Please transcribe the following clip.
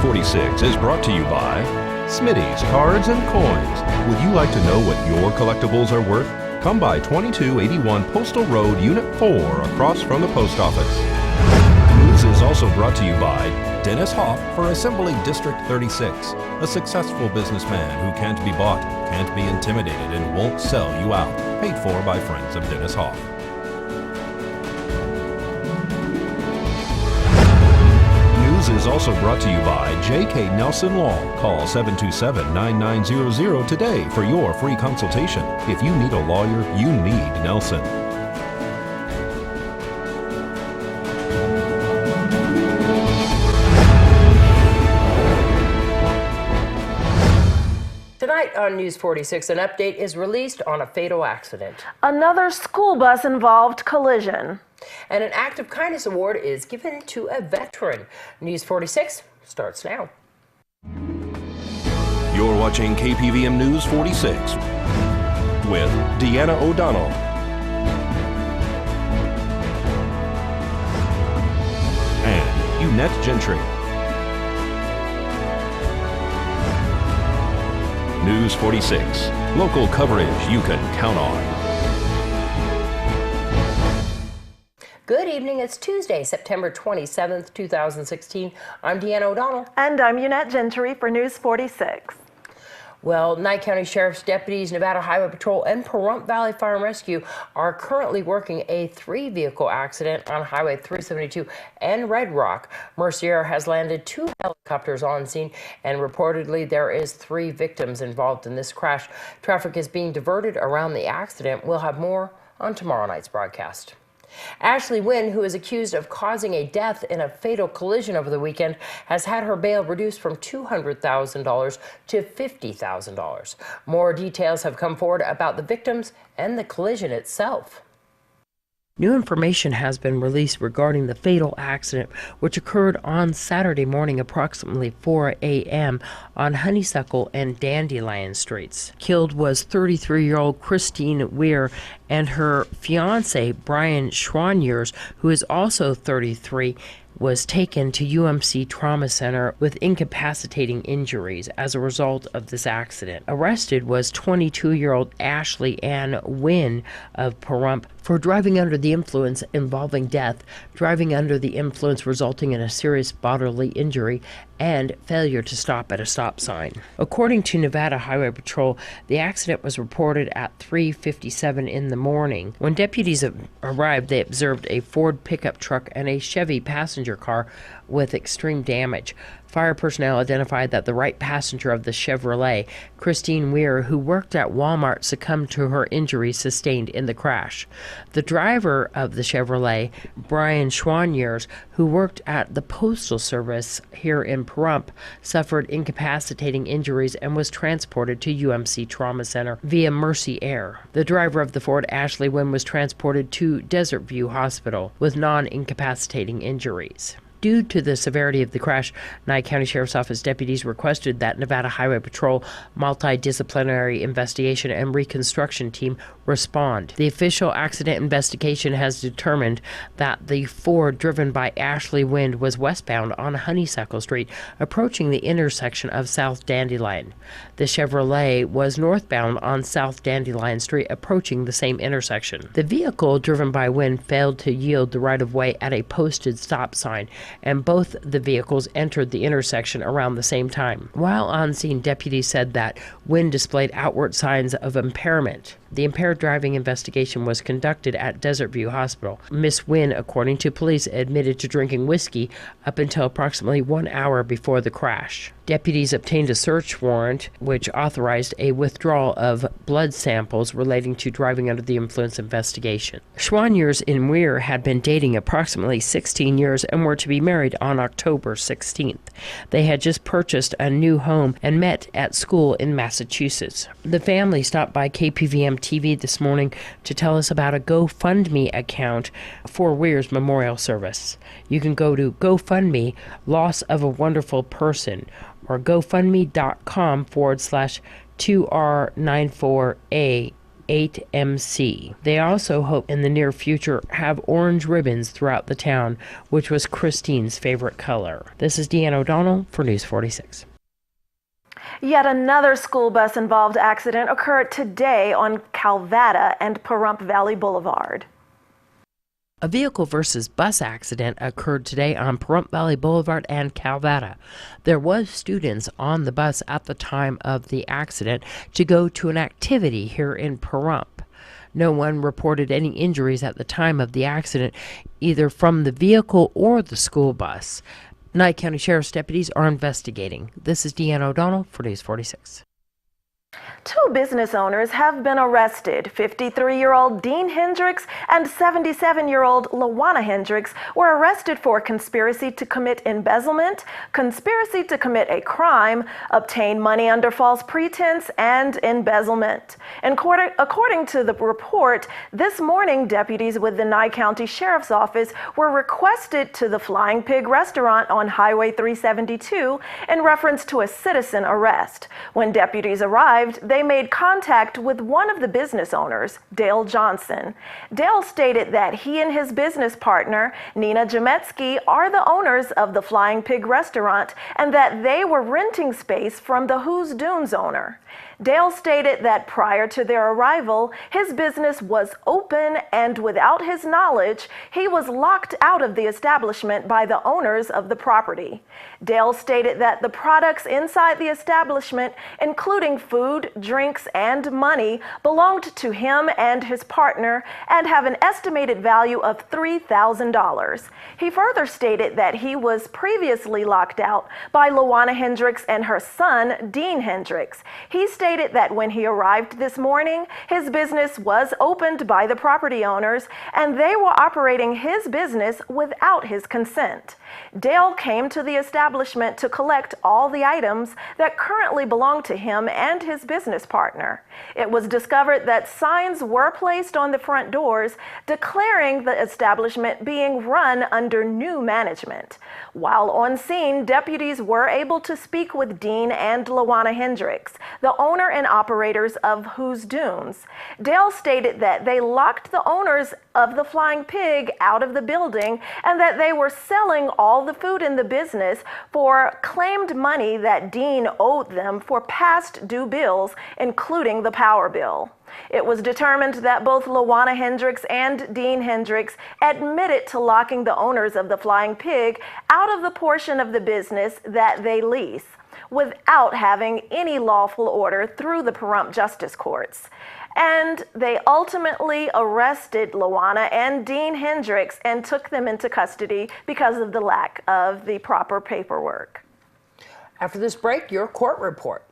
46 is brought to you by Smitty's Cards and Coins. Would you like to know what your collectibles are worth? Come by 2281 Postal Road, Unit 4, across from the post office. News is also brought to you by Dennis Hoff for Assembly District 36, a successful businessman who can't be bought, can't be intimidated, and won't sell you out. Paid for by friends of Dennis Hoff. News is also brought to you by J.K. Nelson Law. Call 727-9900 today for your free consultation. If you need a lawyer, you need Nelson. Tonight on News 46, an update is released on a fatal accident. Another school bus involved collision. And an Act of Kindness award is given to a veteran. News 46 starts now. You're watching KPVM News 46 with Deanna O'Donnell and Eunette Gentry. News 46, local coverage you can count on. Good evening. It's Tuesday, September 27th, 2016. I'm Deanna O'Donnell. And I'm Eunette Gentry for News 46. Well, Nye County Sheriff's deputies, Nevada Highway Patrol, and Pahrump Valley Fire and Rescue are currently working a 3-vehicle accident on Highway 372 and Red Rock. Mercier has landed 2 helicopters on scene, and reportedly there is 3 victims involved in this crash. Traffic is being diverted around the accident. We'll have more on tomorrow night's broadcast. Ashley Wynn, who is accused of causing a death in a fatal collision over the weekend, has had her bail reduced from $200,000 to $50,000. More details have come forward about the victims and the collision itself. New information has been released regarding the fatal accident, which occurred on Saturday morning approximately 4 a.m. on Honeysuckle and Dandelion Streets. Killed was 33-year-old Christine Weir and her fiancé, Brian Schwaniers, who is also 33, was taken to UMC Trauma Center with incapacitating injuries as a result of this accident. Arrested was 22-year-old Ashley Ann Wynn of Pahrump for driving under the influence involving death, driving under the influence resulting in a serious bodily injury, and failure to stop at a stop sign. According to Nevada Highway Patrol, the accident was reported at 3:57 in the morning. When deputies arrived, they observed a Ford pickup truck and a Chevy passenger car with extreme damage. Fire personnel identified that the right passenger of the Chevrolet, Christine Weir, who worked at Walmart, succumbed to her injuries sustained in the crash. The driver of the Chevrolet, Brian Schwaniers, who worked at the Postal Service here in Pahrump, suffered incapacitating injuries and was transported to UMC Trauma Center via Mercy Air. The driver of the Ford, Ashley Wynn, was transported to Desert View Hospital with non-incapacitating injuries. Due to the severity of the crash, Nye County Sheriff's Office deputies requested that Nevada Highway Patrol multidisciplinary investigation and reconstruction team respond. The official accident investigation has determined that the Ford driven by Ashley Wynn was westbound on Honeysuckle Street, approaching the intersection of South Dandelion. The Chevrolet was northbound on South Dandelion Street, approaching the same intersection. The vehicle driven by Wynn failed to yield the right-of-way at a posted stop sign, and both the vehicles entered the intersection around the same time. While on scene, deputies said that Wynn displayed outward signs of impairment. The impaired driving investigation was conducted at Desert View Hospital. Miss Wynn, according to police, admitted to drinking whiskey up until approximately 1 hour before the crash. Deputies obtained a search warrant which authorized a withdrawal of blood samples relating to driving under the influence investigation. Schwaniers and Weir had been dating approximately 16 years and were to be married on October 16th. They had just purchased a new home and met at school in Massachusetts. The family stopped by KPVM TV this morning to tell us about a GoFundMe account for Weir's memorial service. You can go to GoFundMe Loss of a Wonderful Person or GoFundMe.com/2R94A 8MC. They also hope in the near future have orange ribbons throughout the town, which was Christine's favorite color. This is Deanna O'Donnell for News 46. Yet another school bus involved accident occurred today on Calvada and Pahrump Valley Boulevard. A vehicle versus bus accident occurred today on Pahrump Valley Boulevard and Calvada. There was students on the bus at the time of the accident to go to an activity here in Pahrump. No one reported any injuries at the time of the accident, either from the vehicle or the school bus. Nye County Sheriff's deputies are investigating. This is Deanna O'Donnell for News 46. Two business owners have been arrested. 53-year-old Dean Hendricks and 77-year-old Lawana Hendricks were arrested for conspiracy to commit embezzlement, conspiracy to commit a crime, obtain money under false pretense, and embezzlement. According to the report, this morning deputies with the Nye County Sheriff's Office were requested to the Flying Pig restaurant on Highway 372 in reference to a citizen arrest. When deputies arrived, they made contact with one of the business owners, Dale Johnson. Dale stated that he and his business partner, Nina Jametsky, are the owners of the Flying Pig restaurant and that they were renting space from the Who's Dunes owner. Dale stated that prior to their arrival, his business was open and without his knowledge, he was locked out of the establishment by the owners of the property. Dale stated that the products inside the establishment, including food, drinks, and money, belonged to him and his partner and have an estimated value of $3,000. He further stated that he was previously locked out by Lawana Hendricks and her son, Dean Hendricks. He stated that when he arrived this morning, his business was opened by the property owners and they were operating his business without his consent. Dale came to the establishment to collect all the items that currently belong to him and his business partner. It was discovered that signs were placed on the front doors declaring the establishment being run under new management. While on scene, deputies were able to speak with Dean and Lawana Hendricks, the owner and operators of Who's Dunes. Dale stated that they locked the owners of the Flying Pig out of the building and that they were selling all the food in the business for claimed money that Dean owed them for past due bills, including the power bill. It was determined that both Lawana Hendricks and Dean Hendricks admitted to locking the owners of the Flying Pig out of the portion of the business that they lease, without having any lawful order through the Pahrump Justice Courts. And they ultimately arrested Lawana and Dean Hendricks and took them into custody because of the lack of the proper paperwork. After this break, your court report.